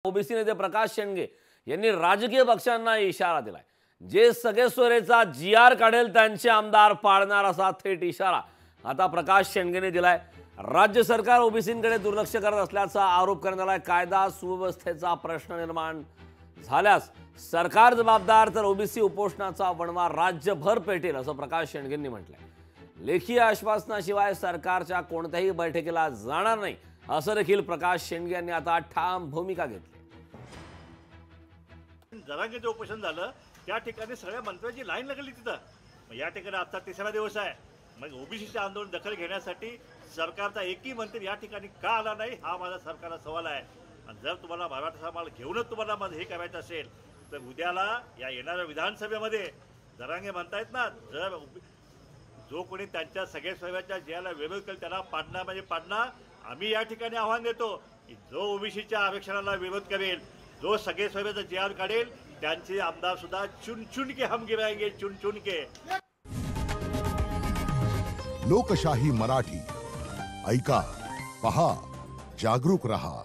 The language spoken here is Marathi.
ओबीसी नेते प्रकाश शेंडगे यांनी राजकीय पक्षांना इशारा दिलाय। जे सगेसोरेचा जीआर काढेल त्यांचे आमदार पाडणार असा थेट इशारा आता प्रकाश शेंडगेने दिलाय। राज्य सरकार ओबीसींकडे दुर्लक्ष करत असल्याचा आरोप करण्यात आलाय। कायदा सुव्यवस्थेचा प्रश्न निर्माण झाल्यास सरकार जबाबदार, तर ओबीसी उपोषणाचा वणवा राज्यभर पेटेल असं प्रकाश शेंडगेंनी म्हटलंय। लेखी आश्वासनाशिवाय सरकारच्या कोणत्याही बैठकीला जाणार नाही असं देखील प्रकाश शेंडगे यांनी आता ठाम भूमिका घेतली। जरांगेचं उपोषण झालं त्या ठिकाणी सगळ्या मंत्र्यांची लाईन लागली तिथं। मग या ठिकाणी आता तिसरा दिवस आहे। मग ओबीसीचे आंदोलन दखल घेण्यासाठी सरकारचा एकही मंत्री या ठिकाणी का आला नाही हा माझा सरकारला सवाल आहे। आणि जर तुम्हाला मराठा समाजाला घेऊनच तुम्हाला माझं हे करायचं असेल तर उद्याला या येणाऱ्या विधानसभेमध्ये जरांगे म्हणतायत ना, जर जो कोणी त्यांच्या सगळ्या सभेच्या ज्याला विरोध करेल त्याला पाडणार म्हणजे पाडणार। आम्ही या ठिकाणी आव्हान देतो की जो ओबीसीच्या आरक्षणाला विरोध करेल, जो सगळे सभेचा जीआर काढेल त्यांचे आमदार सुद्धा चुन चुन के हम गिराएंगे, चुन चुन के। लोकशाही मराठी ऐका, पहा, जागरूक रहा।